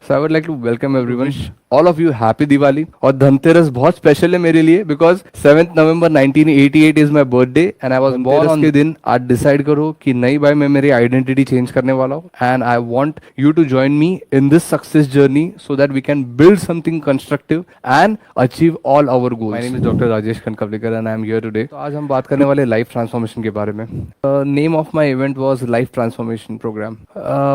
So I would like to welcome everyone, wish all of you happy Diwali. और धनतेरस बहुत special है मेरे लिए because 7th November 1988 is my birthday and I was born on के दिन आज decide करो कि नहीं भाई मैं मेरी आइडेंटिटी चेंज करने वाला हूँ and I want you to join me in this success journey so that we can build something constructive and achieve all our goals. My name is Dr. Rajesh Kankavlikar and I am here today. तो आज हम बात करने वाले life transformation के बारे में. Name of my event was Life Transformation Program.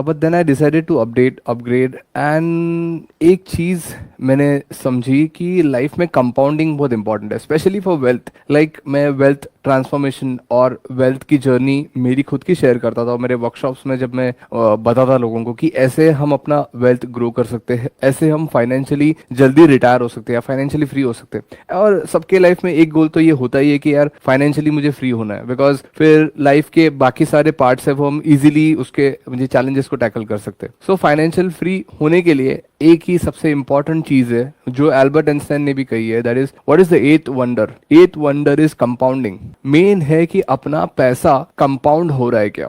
But then I decided to upgrade and एक चीज मैंने समझी कि लाइफ में कंपाउंडिंग बहुत इंपॉर्टेंट है, स्पेशली फॉर वेल्थ. लाइक मैं वेल्थ ट्रांसफॉर्मेशन और वेल्थ की जर्नी मेरी खुद की शेयर करता था मेरे वर्कशॉप्स में, जब मैं बताता लोगों को कि ऐसे हम अपना वेल्थ ग्रो कर सकते हैं, ऐसे हम फाइनेंशियली जल्दी रिटायर हो सकते हैं, फाइनेंशियली फ्री हो सकते हैं. और सबके लाइफ में एक गोल तो ये होता ही है कि यार फाइनेंशियली मुझे फ्री होना है, बिकॉज फिर लाइफ के बाकी सारे पार्ट्स है वो हम इजीली उसके मुझे चैलेंजेस को टैकल कर सकते हैं. सो फाइनेंशियल फ्री होने के लिए एक ही सबसे इंपॉर्टेंट चीज है जो एल्बर्ट आइंस्टाइन ने भी कही है, that is what is the eighth wonder. एथ वंडर इज कंपाउंडिंग. मेन है कि अपना पैसा कंपाउंड हो रहा है क्या.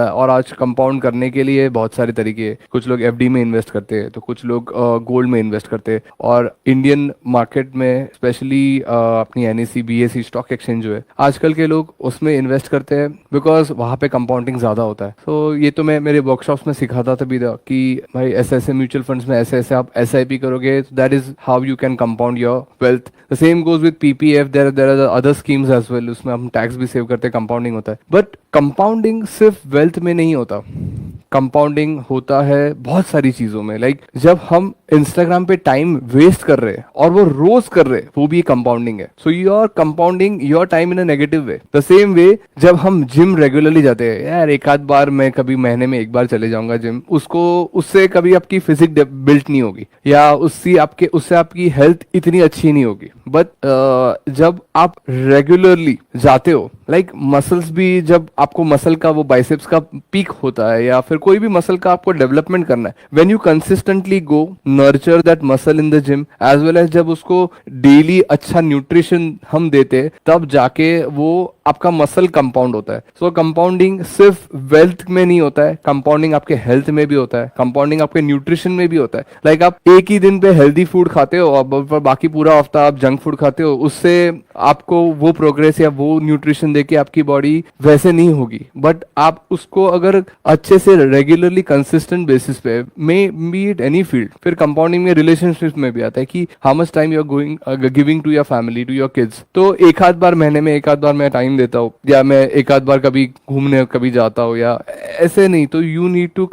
और आज कंपाउंड करने के लिए बहुत सारे तरीके हैं. कुछ लोग एफडी में इन्वेस्ट करते हैं, तो कुछ लोग गोल्ड में इन्वेस्ट करते हैं. और इंडियन मार्केट में स्पेशली अपनी एनएससी बीएससी स्टॉक एक्सचेंज जो है आजकल के लोग उसमें इन्वेस्ट करते हैं बिकॉज वहां पे कंपाउंडिंग ज्यादा होता है. तो ये तो मैं मेरे वर्कशॉप्स में सिखाता था भी था कि भाई ऐसे म्यूचुअल फंड्स में ऐसे आप एसआईपी करोगे, that is how you can compound your wealth. The same goes with PPF, there are other schemes as well. उसमें हम टैक्स भी सेव करते हैं, कंपाउंडिंग होता है. बट कंपाउंडिंग सिर्फ वेल्थ में नहीं होता, कंपाउंडिंग होता है बहुत सारी चीजों में. लाइक जब हम इंस्टाग्राम पे टाइम वेस्ट कर रहे हैं और वो रोज कर रहे हैं, वो भी कंपाउंडिंग है. So you are compounding your time in a negative way. The same way जब हम जिम रेगुलरली जाते हैं, यार एक आध बार मैं कभी महीने में एक बार चले जाऊंगा जिम, उससे कभी आपकी फिजिक बिल्ट नहीं होगी या उससे आपकी हेल्थ इतनी अच्छी नहीं होगी. बट जब आप रेगुलरली जाते हो, लाइक मसल्स भी, जब आपको मसल का वो बाइसेप्स का पीक होता है या फिर कोई भी मसल का आपको डेवलपमेंट करना है, when you consistently go nurture that muscle in the gym as well as जब उसको डेली अच्छा न्यूट्रिशन हम देते, तब जाके वो आपका मसल कंपाउंड होता है. सो कंपाउंडिंग सिर्फ वेल्थ में नहीं होता है, कंपाउंडिंग आपके हेल्थ में भी होता है, कंपाउंडिंग आपके न्यूट्रिशन में भी होता है. लाइक आप एक ही दिन पे हेल्दी फूड खाते हो और बाकी पूरा हफ्ता आप जंक फूड खाते हो, उससे आपको वो प्रोग्रेस या वो न्यूट्रिशन देके आपकी बॉडी वैसे नहीं होगी. बट आप उसको अगर अच्छे से रेगुलरली कंसिस्टेंट बेसिस पे, may be it any field, फिर कंपाउंडिंग में रिलेशनशिप में भी आता है कि how much time you are giving to your family, to your kids. तो एक आध बार महीने में एक आध बार मैं टाइम देता हूँ या मैं एक आध बार कभी घूमने कभी जाता हूँ या ऐसे नहीं. तो you need to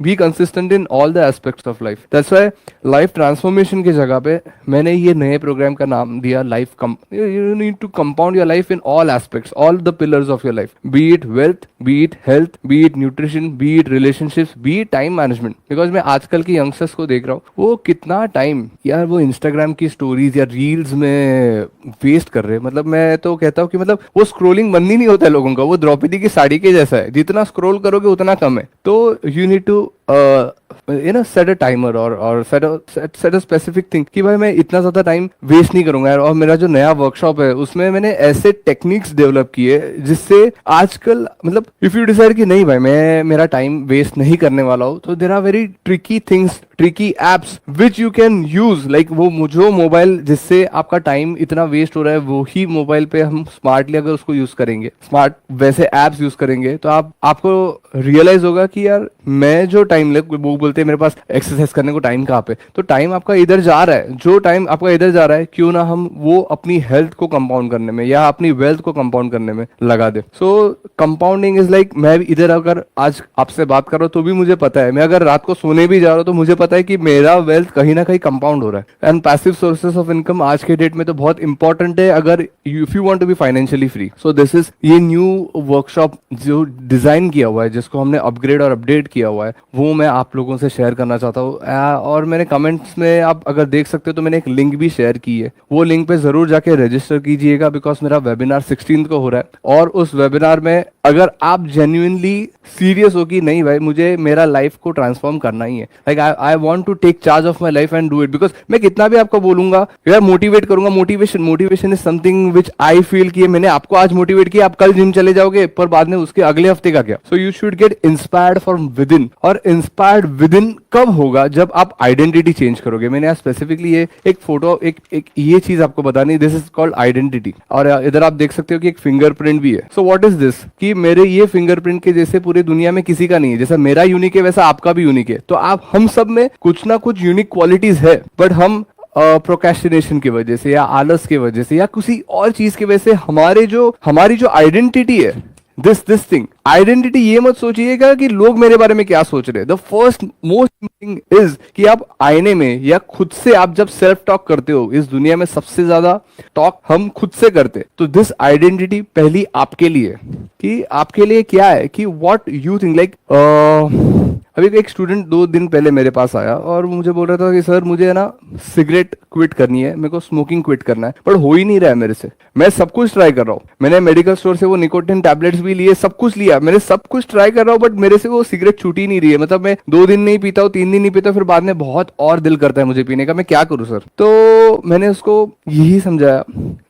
be consistent in all the aspects of life. That's why life transformation की जगह पे मैंने ये नए प्रोग्राम का नाम दिया life. You need to compound your life in all aspects, all the pillars of your life, be it wealth, be it health, be it nutrition, be it relationships, be it time management. Because मैं आजकल के youngsters को देख रहा हूँ, वो कितना time यार वो इंस्टाग्राम की स्टोरीज या रील्स में वेस्ट कर रहे हैं. मतलब मैं तो कहता हूँ कि मतलब वो स्क्रोलिंग बंद ही नहीं होता है लोगों का. वो द्रौपदी की साड़ी के जैसा है, जितना स्क्रोल करोगे उतना कम है. So you need to set a timer और सेट अ स्पेसिफिक थिंग कि भाई मैं इतना ज्यादा टाइम वेस्ट नहीं करूंगा यार. और मेरा जो नया वर्कशॉप है उसमें मैंने ऐसे टेक्निक्स डेवलप किए जिससे आजकल मतलब इफ यू डिसाइड कि नहीं भाई मैं मेरा टाइम वेस्ट नहीं करने वाला हूँ, तो there are very tricky things, tricky apps which you can use. Like वो जो मोबाइल जिससे आपका टाइम इतना वेस्ट हो रहा है, वो ही मोबाइल पे हम स्मार्टली अगर उसको यूज करेंगे, स्मार्ट वैसे एप्स यूज करेंगे, तो आपको रियलाइज होगा कि यार मैं जो टाइम वो बोलते हैं मेरे पास एक्सरसाइज करने को टाइम कहाँ पे, तो टाइम आपका इधर जा रहा है. जो टाइम आपका इधर जा रहा है, क्यों ना हम वो अपनी हेल्थ को कंपाउंड करने में या अपनी वेल्थ को कंपाउंड करने में लगा दे. सो कंपाउंडिंग इज लाइक, मैं इधर अगर आज आपसे बात कर रहा हूँ तो भी मुझे पता है, मैं अगर रात को सोने भी जा रहा हूँ तो मुझे पता है कि मेरा वेल्थ कहीं ना कहीं कंपाउंड हो रहा है. And passive sources of income आज के डेट में तो बहुत इंपॉर्टेंट है अगर if you want to be financially free. So this is ये न्यू वर्कशॉप जो डिजाइन किया हुआ है, जिसको हमने अपग्रेड और अपडेट किया हुआ है, वो मैं आप लोगों से शेयर करना चाहता हूँ. और मैंने कमेंट्स में आप अगर देख सकते हो तो मैंने एक लिंक भी शेयर की है. वो लिंक पे जरूर जाके रजिस्टर कीजिएगा बिकॉज मेरा वेबिनार 16 को हो रहा है. और उस वेबिनार में अगर आप जेन्युइनली सीरियस हो कि नहीं भाई मुझे मेरा लाइफ को ट्रांसफॉर्म करना ही है, like I want to take charge of my life and do it. Because मैं कितना भी आपको बोलूंगा यार, मोटिवेट करूंगा, motivation is something which I feel कि मैंने आपको आज मोटिवेट किया, आप कल जिम चले जाओगे, पर बाद में उसके अगले हफ्ते का क्या. So you should get inspired from with in. और इंस्पायर्ड विद इन कब होगा? जब आप आइडेंटिटी चेंज करोगे। मैंने यहाँ स्पेसिफिकली ये एक फोटो, एक ये चीज आपको बतानी, दिस इज कॉल्ड आइडेंटिटी। और इधर आप देख सकते हो कि एक फिंगरप्रिंट भी है। सो व्हाट इज दिस, कि मेरे ये फिंगरप्रिंट के जैसे पूरी दुनिया में किसी का नहीं है। जैसा मेरा यूनिक है वैसा आपका भी यूनिक है। तो आप हम सब में कुछ ना कुछ यूनिक क्वालिटीज है, बट हम प्रोक्रेस्टिनेशन की वजह से या आलस की वजह से या किसी और चीज की वजह से हमारी जो आइडेंटिटी है, दिस थिंग आइडेंटिटी, ये मत सोचिएगा कि लोग मेरे बारे में क्या सोच रहे हैं। The first most thing is कि आप आईने में या खुद से आप जब सेल्फ टॉक करते हो, इस दुनिया में सबसे ज्यादा टॉक हम खुद से करते, तो दिस आइडेंटिटी पहली आपके लिए, कि आपके लिए क्या है, कि व्हाट यू थिंक। लाइक अभी एक स्टूडेंट 2 दिन पहले मेरे पास आया और मुझे बोल रहा था कि सर मुझे ना सिगरेट क्विट करनी है, मेरे को स्मोकिंग क्विट करना है, पर हो ही नहीं रहा है मेरे से। मैं सब कुछ ट्राई कर रहा हूँ, मैंने मेडिकल स्टोर से वो निकोटिन टैबलेट्स भी लिए, सब कुछ लिया, मैंने सब कुछ ट्राई कर रहा हूँ, बट मेरे से वो सिगरेट छूट ही नहीं रही है। मतलब मैं 2 दिन नहीं पीता हूँ, 3 दिन नहीं पीता, फिर बाद में बहुत और दिल करता है मुझे पीने का, मैं क्या करूँ सर? तो मैंने उसको यही समझाया,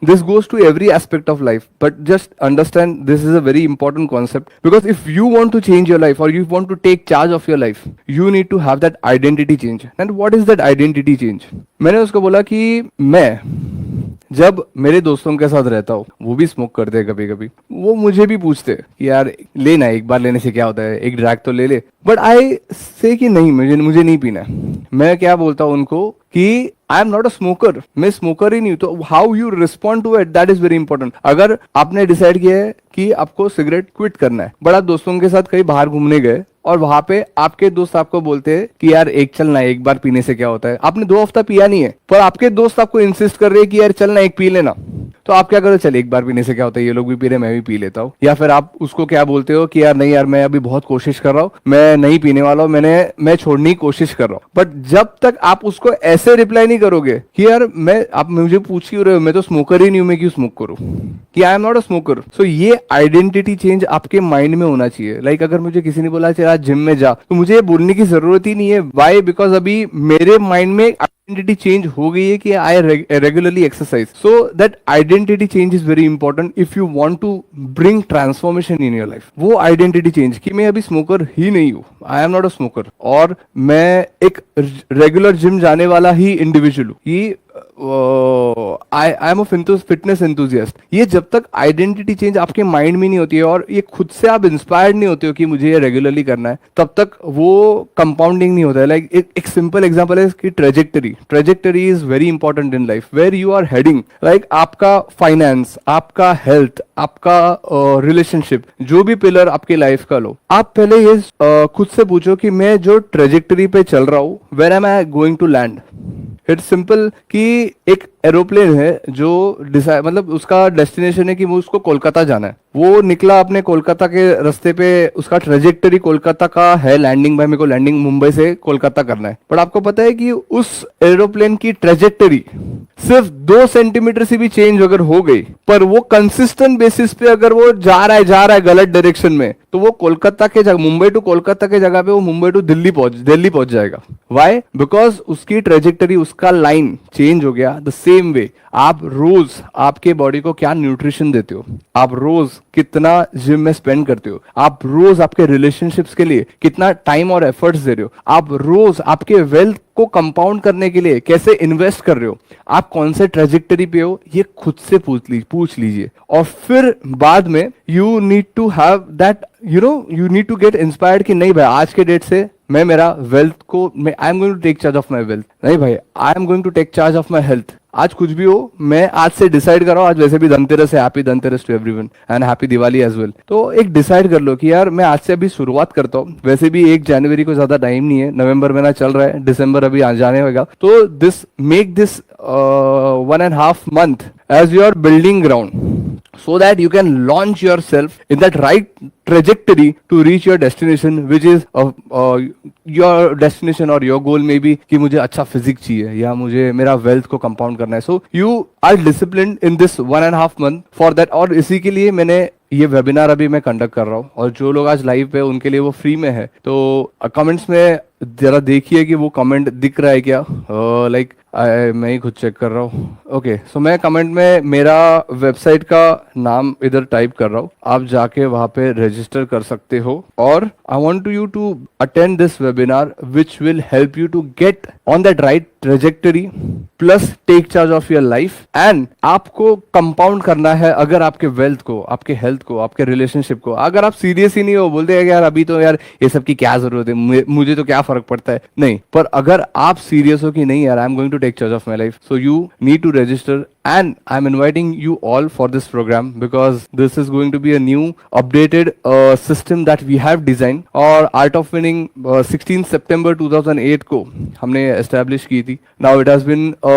this goes to every aspect of life, but just understand this is a very important concept, because if you want to change your life और you want to take charge of your life, you need to have that identity change. And what is that identity change? मैंने उसको बोला कि मैं जब मेरे दोस्तों के साथ रहता हूँ, वो भी स्मोक करते हैं कभी कभी, वो मुझे भी पूछते कि यार लेना, एक बार लेने से क्या होता है, एक ड्रैग तो ले ले, बट आई से कि नहीं, मुझे नहीं पीना है। मैं क्या बोलता हूँ उनको कि I am not a smoker, मैं स्मोकर ही नहीं हूँ। तो how you respond to it, that is very important. अगर आपने डिसाइड किया है कि आपको सिगरेट क्विट करना है, बट आप दोस्तों के साथ कहीं बाहर घूमने गए और वहां पे आपके दोस्त आपको बोलते हैं कि यार एक चलना, एक बार पीने से क्या होता है, आपने 2 हफ्ता पिया नहीं है, पर आपके दोस्त आपको इंसिस्ट कर रहे हैं कि यार चलना एक पी लेना, तो आप क्या करो, चल एक बार पीने से क्या होता है, ये लोग भी पी रहे, मैं भी पी लेता हूँ। या फिर आप उसको क्या बोलते हो कि यार नहीं यार, मैं अभी बहुत कोशिश कर रहा हूँ, मैं नहीं पीने वाला हूँ, मैं छोड़ने की कोशिश कर रहा हूँ। बट जब तक आप उसको ऐसे रिप्लाई नहीं करोगे कि यार आप मुझे पूछ क्यों रहे हो, मैं तो स्मोकर ही नहीं हूं, मैं क्यों स्मोक करूं, कि I am not a smoker. So ये आइडेंटिटी चेंज आपके माइंड में होना चाहिए। लाइक अगर मुझे किसी ने बोला चल आज जिम में जा, तो मुझे ये बोलने की जरूरत ही नहीं है। वाई? बिकॉज अभी मेरे माइंड में आइडेंटिटी चेंज हो गई है कि I regularly exercise. So that identity change is very important if you want to bring transformation in your life. वो आइडेंटिटी चेंज कि मैं अभी स्मोकर ही नहीं हूँ, I am not a smoker, और मैं एक रेगुलर जिम जाने वाला ही इंडिविजुअल हूँ, ये आई एम अ फिटनेस एंथुसियास्ट। ये जब तक आइडेंटिटी चेंज आपके माइंड में नहीं होती है और ये खुद से आप इंस्पायर्ड नहीं होते हो कि मुझे ये रेगुलरली करना है, तब तक वो कंपाउंडिंग नहीं होता है। लाइक एक सिंपल एग्जांपल है कि trajectory is very important in life, where you are heading. Like आपका फाइनेंस, आपका हेल्थ, आपका रिलेशनशिप, जो भी पिलर आपके लाइफ का लो, आप पहले ये खुद से पूछो कि मैं जो ट्रेजेक्टरी पे चल रहा हूँ, where am I going to land. It's simple कि एक एरोप्लेन है जो मतलब उसका डेस्टिनेशन है कि वो उसको कोलकाता जाना है, वो निकला अपने कोलकाता के रास्ते पे, उसका ट्रेजेक्टरी कोलकाता का है, लैंडिंग भाई मेरे को लैंडिंग मुंबई से कोलकाता करना है। पर आपको पता है कि उस एरोप्लेन की ट्रेजेक्टरी सिर्फ 2 सेंटीमीटर से भी चेंज अगर हो गई, पर वो कंसिस्टेंट बेसिस पे अगर वो जा रहा है गलत डायरेक्शन में, तो वो कोलकाता के जगह, मुंबई टू कोलकाता के जगह पे वो मुंबई टू दिल्ली पहुंच जाएगा। वाई? बिकॉज उसकी ट्रेजेक्टरी, उसका लाइन चेंज हो गया। द सेम वे आप रोज आपके बॉडी को क्या न्यूट्रिशन देते हो, आप रोज कितना जिम में स्पेंड करते हो, आप रोज आपके रिलेशनशिप्स के लिए कितना टाइम और एफर्ट्स दे रहे हो, आप रोज आपके वेल्थ को कंपाउंड करने के लिए कैसे इन्वेस्ट कर रहे हो, आप कौन से ट्रेजेक्टरी पे हो, ये खुद से पूछ लीजिए। और फिर बाद में you need to have that, you need to get inspired कि नहीं भाई आज के डेट से मैं मेरा वेल्थ को, I am going to take charge of my wealth, नहीं भाई I am going to take charge of my health. आज कुछ भी हो, मैं आज से डिसाइड कर रहा हूँ, आज वैसे भी धनतेरस है, happy Dhanteras to everyone and happy Diwali as well. तो एक डिसाइड कर लो कि यार मैं आज से अभी शुरुआत करता हूँ। वैसे भी 1 जनवरी को ज्यादा टाइम नहीं है, नवंबर महीना चल रहा है, दिसंबर अभी आ जाने होगा, तो make this 1.5 month as your building ground so that you can launch yourself in that right trajectory to reach your destination, which is your destination or your goal may be कि मुझे अच्छा फिजिक्स चाहिए या मुझे मेरा wealth को compound करना है। So you are discipline in this 1.5 month for that. और इसी के लिए मैंने ये वेबिनार अभी मैं कंडक्ट कर रहा हूँ, और जो लोग आज लाइव पे उनके लिए वो फ्री में है। तो कमेंट्स में जरा देखिए कि वो कमेंट दिख रहा है क्या, लाइक मैं ही खुद चेक कर रहा हूँ। ओके, सो मैं कमेंट में मेरा वेबसाइट का नाम इधर टाइप कर रहा हूँ, आप जाके वहां पे रजिस्टर कर सकते हो। और I want you to attend this webinar which will help you to get on that right trajectory plus take charge of your life. And आपको कंपाउंड करना है अगर आपके वेल्थ को, आपके हेल्थ को, आपके रिलेशनशिप को। अगर आप सीरियस ही नहीं हो, बोलते हैं यार अभी तो यार ये सब की क्या जरूरत है, मुझे तो क्या फर्क पड़ता है, नहीं। पर अगर आप सीरियस हो कि नहीं यार I am going to take charge of my life, so you need to register. And I'm inviting you all for this program because this is going to be a new updated system that we have designed। और Art of Winning 16 September 2008 को हमने establish की थी। Now it has been a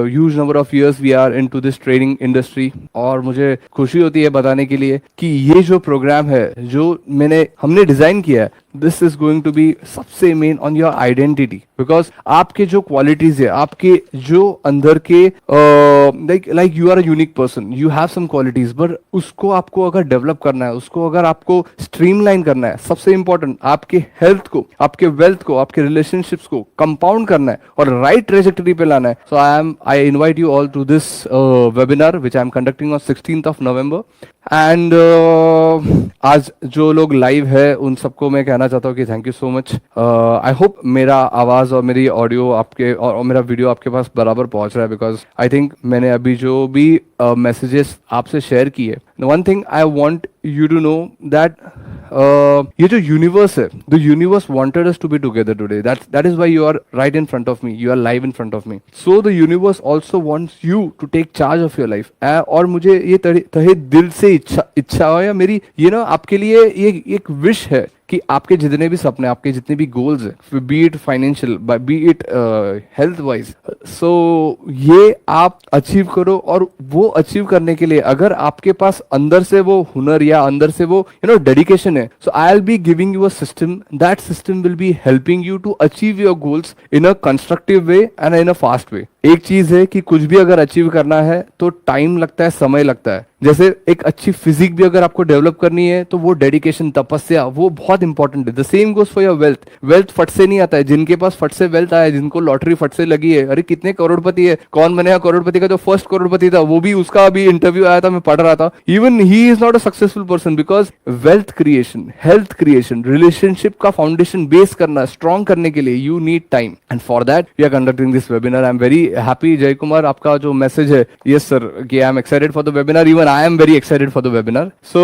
huge number of years we are into this training industry। और मुझे खुशी होती है बताने के लिए कि ये जो प्रोग्राम है जो हमने डिजाइन किया है, this is going to be सबसे main on your identity. Because आपके जो क्वालिटीज है, आपके जो अंदर के like you are a unique person, you have some qualities, but उसको आपको अगर डेवलप करना है, उसको अगर आपको स्ट्रीमलाइन करना है, सबसे इंपॉर्टेंट आपके हेल्थ को, आपके वेल्थ को, आपके रिलेशनशिप्स को कंपाउंड करना है और राइट ट्रेजेक्टरी पे लाना है। So I invite you all to this webinar which I am conducting on 16th of November। And आज जो लोग लाइव है उन सबको मैं कहना चाहता हूँ कि thank you so much. I hope मेरा आवाज और मेरी ऑडियो आपके और मेरा वीडियो आपके पास बराबर पहुंच रहा है, बिकॉज आई थिंक मैंने अभी जो भी मैसेजेस आपसे शेयर किए, one thing I want you to know that ये जो यूनिवर्स है, the universe wanted us to be together today, that is why you are right in front of me, you are live in front of me. So the universe also wants you to take charge of your life. और मुझे ये तहे दिल से इच्छा हो, या मेरी ये ना आपके लिए ये एक विश है कि आपके जितने भी सपने, आपके जितने भी गोल्स है, be it financial, be it health wise, so ये आप अचीव करो। और वो अचीव करने के लिए अगर आपके पास अंदर से वो हुनर या अंदर से वो डेडिकेशन है, so I will be giving you a system, that system will be helping you to achieve your goals in a constructive way and in a fast way. एक चीज है कि कुछ भी अगर अचीव करना है तो टाइम लगता है, समय लगता है। जैसे एक अच्छी फिजिक भी अगर आपको डेवलप करनी है तो वो डेडिकेशन, तपस्या, वो बहुत इंपॉर्टेंट है। The same goes for your wealth. Wealth फट से नहीं आता है। जिनके पास फट से वेल्थ आया है, जिनको लॉटरी फट से लगी है, अरे कितने करोड़पति है, कौन बनेगा करोड़पति का जो फर्स्ट करोड़पति था, वो भी उसका अभी इंटरव्यू आया था, मैं पढ़ रहा था। Even he is not a successful person because wealth creation, health creation, relationship का फाउंडेशन बेस करना, स्ट्रॉन्ग करने के लिए you need time. And for that we are conducting this webinar. I am very happy Jay Kumar, आपका जो message है, yes sir, कि I am excited for the webinar, even I am very excited for the webinar. So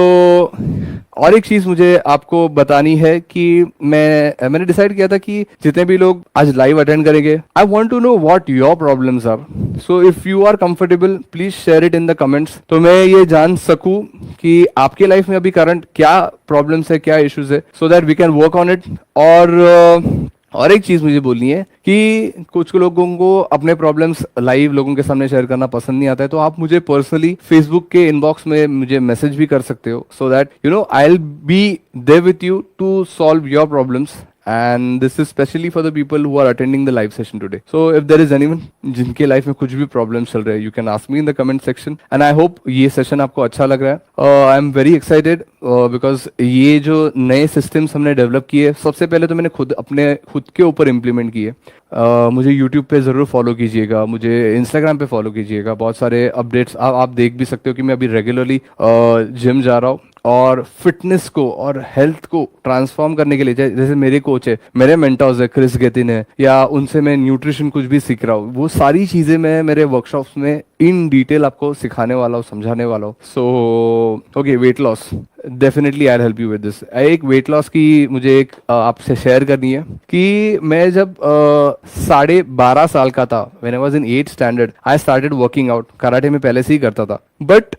और एक चीज मुझे आपको बतानी है कि मैंने डिसाइड किया था कि जितने भी लोग आज लाइव अटेंड करेंगे, I want to know what your problems are. So if you are comfortable please share it in the comments, तो मैं ये जान सकूं कि आपके लाइफ में अभी करंट क्या प्रॉब्लम्स है, क्या इश्यूज है, so that we can work on it. और एक चीज मुझे बोलनी है कि कुछ लोगों को अपने प्रॉब्लम्स लाइव लोगों के सामने शेयर करना पसंद नहीं आता है, तो आप मुझे पर्सनली फेसबुक के इनबॉक्स में मुझे मैसेज भी कर सकते हो, so that I will be there with you to solve your problems. And this is specially for the people who are attending the live session today. So if there is anyone जिनके life में कुछ भी problem चल रहे हैं, you can ask me in the comment section. And I hope ये session आपको अच्छा लग रहा है। I am very excited because ये जो नए सिस्टम्स हमने डेवलप किए, सबसे पहले तो मैंने खुद के ऊपर इम्प्लीमेंट किए। मुझे YouTube पे ज़रूर फॉलो कीजिएगा, मुझे Instagram पे फॉलो कीजिएगा। बहुत सारे अपडेट्स आप देख भी सकते हो कि मैं अभी रेगुलरली जिम जा रहा हूँ और फिटनेस को और हेल्थ को ट्रांसफॉर्म करने के लिए, जैसे मेरे कोच है, मेरे मेंटर्स है, क्रिस गेतिन है, या उनसे मैं न्यूट्रिशन कुछ भी सीख रहा हूँ, वो सारी चीज़ें मैं मेरे वर्कशॉप्स में इन डिटेल आपको सिखाने वाला हूँ, समझाने वाला हूँ। So okay, weight loss definitely I help you with this. एक वेट लॉस की मुझे एक आपसे शेयर करनी है कि मैं जब 12.5 साल का था, when I was in 8th standard, I started working out. Karate में पहले से ही करता था, बट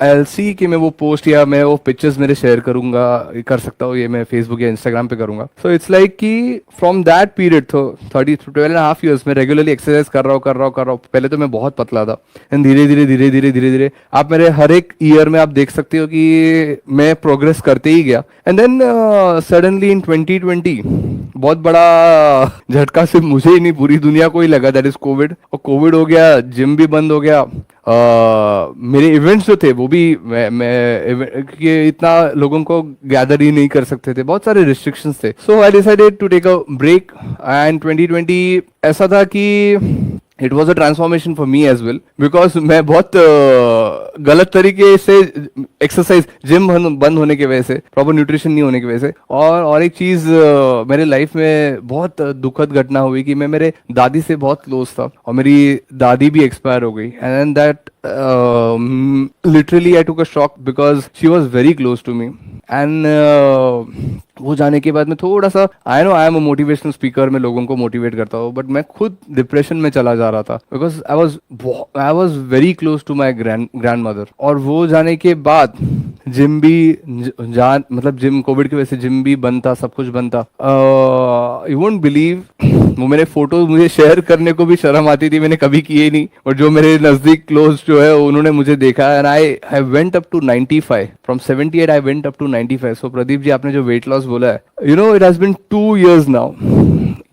आई सी कि मैं वो पोस्ट या मैं वो पिक्चर्स मेरे शेयर करूंगा, कर सकता हूँ, ये मैं फेसबुक या इंस्टाग्राम पे करूंगा। सो इट्स लाइक कि फ्रॉम दैट पीरियड, तो 12.5 years में रेगुलरली एक्सरसाइज कर रहा हूँ। पहले तो मैं बहुत पतला था, एंड धीरे धीरे आप मेरे हर एक ईयर में आप देख सकते हो कि मैं प्रोग्रेस करते ही गया। एंड देन सडनली इन 2020 बहुत बड़ा झटका सिर्फ मुझे ही नहीं, पूरी दुनिया को ही लगा, दैट इज कोविड। और कोविड हो गया, जिम भी बंद हो गया, मेरे इवेंट्स जो थे वो भी मैं इतना लोगों को गैदर ही नहीं कर सकते थे, बहुत सारे रिस्ट्रिक्शंस थे। So I decided to take a break. And 2020 ऐसा था कि it was a transformation for me as well, because मैं बहुत गलत तरीके से एक्सरसाइज जिम बंद होने की वजह से, प्रॉपर न्यूट्रिशन नहीं होने की वजह से, और एक चीज मेरे लाइफ में बहुत दुखद घटना हुई कि मैं मेरे दादी से बहुत क्लोज था और मेरी दादी भी एक्सपायर हो गई, and that literally I took a shock because she was very close to me, and वो जाने के बाद में थोड़ा सा, I know I am a motivational speaker, मैं लोगों को मोटिवेट करता हूँ, बट मैं खुद डिप्रेशन में चला जा रहा था because I was very close to my grandmother. और वो जाने के बाद जिम भी जान, मतलब जिम कोविड की वजह से जिम भी बंद था, सब कुछ बंद था। यू वोंट बिलीव, वो मेरे फोटोज मुझे शेयर करने को भी शर्म आती थी, मैंने कभी किए नहीं, और जो मेरे नजदीक क्लोज जो है उन्होंने मुझे देखा, and I went up to 95 from 78, I went up to 95। So Pradeep ji, आपने जो वेट लॉस बोला है, you know it has been 2 years now.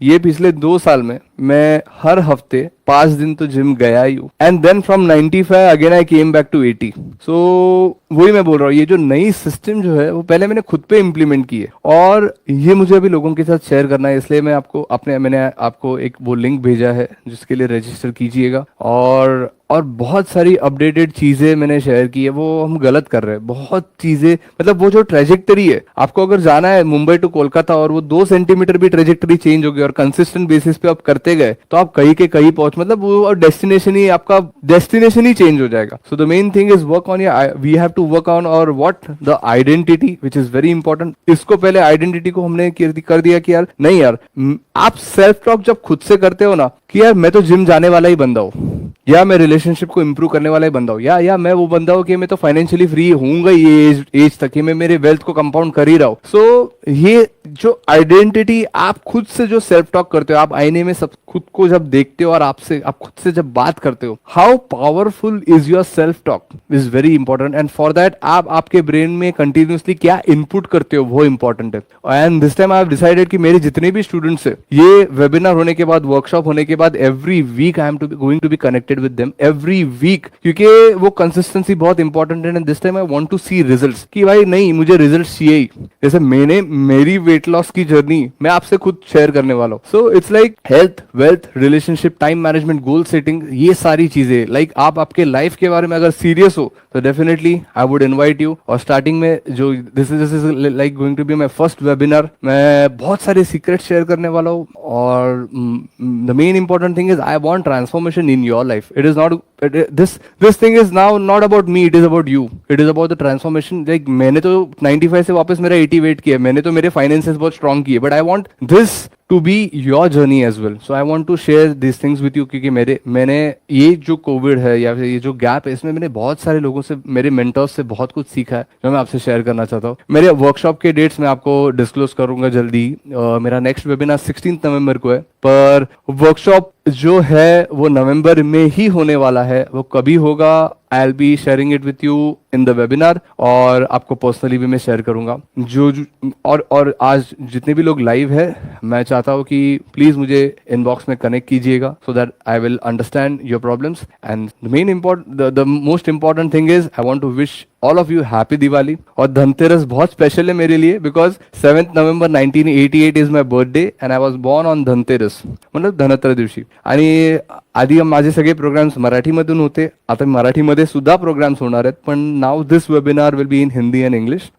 ये पिछले 2 साल में मैं हर हफ्ते 5 दिन तो जिम गया ही हूँ, and then from 95 again I came back to 80। So वही मैं बोल रहा हूँ, ये जो नई सिस्टम जो है वो पहले मैंने खुद पे इम्प्लीमेंट की है, और ये मुझे अभी लोगों के साथ शेयर करना है, इसलिए मैंने आपको एक वो लिंक भेजा है जिसके लिए रजिस्टर कीजिएगा। और बहुत सारी अपडेटेड चीजें मैंने शेयर की है, वो हम गलत कर रहे हैं बहुत चीजें, मतलब वो जो ट्रेजेक्टरी है, आपको अगर जाना है मुंबई टू कोलकाता और वो 2 सेंटीमीटर भी ट्रेजेक्टरी चेंज हो गई और कंसिस्टेंट बेसिस पे आप करते गए, तो आप कहीं के कहीं पहुंच, मतलब वो डेस्टिनेशन ही, आपका डेस्टिनेशन ही चेंज हो जाएगा। So the main thing is work on your, we have to work on और what the identity which is very important. इसको पहले आइडेंटिटी को हमने कर दिया कि यार नहीं यार, आप सेल्फ टॉक जब खुद से करते हो ना कि यार मैं तो जिम जाने वाला ही बंदा हूँ, या मैं रिलेशनशिप को इंप्रूव करने वाला ही बंदा हूँ, या मैं वो बंदा हूँ कि मैं तो फाइनेंशियली फ्री होऊंगा ये एज तक कि मैं मेरे वेल्थ को कंपाउंड कर ही रहा हूँ। सो ये जो आइडेंटिटी आप खुद से जो सेल्फ टॉक करते हो, आप आईने में सब खुद को जब देखते हो और आप खुद से जब बात करते हो, how powerful is your self talk is very important, and for that आप आपके ब्रेन में कंटिन्यूसली क्या इनपुट करते हो वो इंपॉर्टेंट है। And this time I have decided कि मेरे जितने भी स्टूडेंट्स है, ये वेबिनार होने के बाद, वर्कशॉप होने के बाद, every week I am going to be connected with them every week, क्योंकि वो कंसिस्टेंसी बहुत इंपॉर्टेंट है, and this time I want to see results, कि भाई नहीं मुझे रिजल्ट्स चाहिए ही। जैसे मैंने मेरी वेट लॉस की जर्नी मैं आपसे खुद शेयर करने वाला हूँ। So it's like health, wealth, relationship, time management, goal setting, ये सारी चीजें, लाइक आप आपके लाइफ के बारे में अगर सीरियस हो तो definitely I would invite you. और स्टार्टिंग में जो this is like going to be my first webinar, मैं बहुत सारे सीक्रेट शेयर करने वाला हूँ, और the main important thing is I want transformation in your life. It is not this thing is now not about me, it is about you, it is about the transformation। like मैंने तो 95 से वापस मेरा 80 wait किया, मैंने तो मेरे finances बहुत स्ट्रॉन्ग किए, but I want this to be your journey as well. So I want to share this things with you, क्योंकि मैंने ये जो कोविड है या फिर ये जो गैप है, इसमें मैंने बहुत सारे लोगों से, मेरे मेंटर्स से बहुत कुछ सीखा है जो मैं आपसे शेयर करना चाहता हूँ। मेरे वर्कशॉप के डेट्स मैं आपको डिस्क्लोज करूंगा जल्दी। मेरा नेक्स्ट वेबिनार 16 नवंबर को है, पर वर्कशॉप जो है वो नवंबर में ही होने वाला है। वो कभी होगा, आई will be sharing it with you in the webinar, और आपको पर्सनली भी मैं शेयर करूंगा। और आज जितने भी लोग लाइव है, मैं चाहता हूँ कि प्लीज मुझे इनबॉक्स में कनेक्ट कीजिएगा, so that I will understand your problems. And the most important thing is I want to wish all of you happy Diwali. और धनतेरस बहुत स्पेशल है मेरे लिए, because 7 November 1988 is my birthday, and I was born on Dhanteras, मतलब धनत्रयोदशी दिवशी। आणि आधी माझे सगळे प्रोग्राम्स मराठीमधून होते, आता मराठीमध्ये सुद्धा प्रोग्राम्स होणार आहेत, पण now this webinar will be in Hindi and English.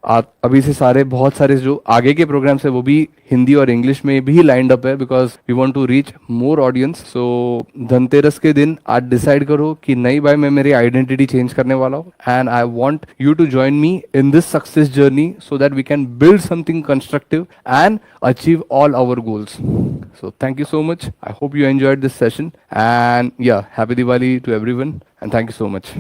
अभी से बहुत सारे जो आगे के प्रोग्राम्स है वो भी हिंदी और इंग्लिश में भी लाइंड अप है, because we want to reach more audience. So Dhanteras के दिन आज डिसाइड करो कि नहीं भाई, मैं मेरी आइडेंटिटी चेंज करने वाला हूँ, and I want you to join me in this success journey so that we can build something constructive and achieve all our goals. So thank you so much. I hope you enjoyed this session, and yeah, happy Diwali to everyone, and thank you so much.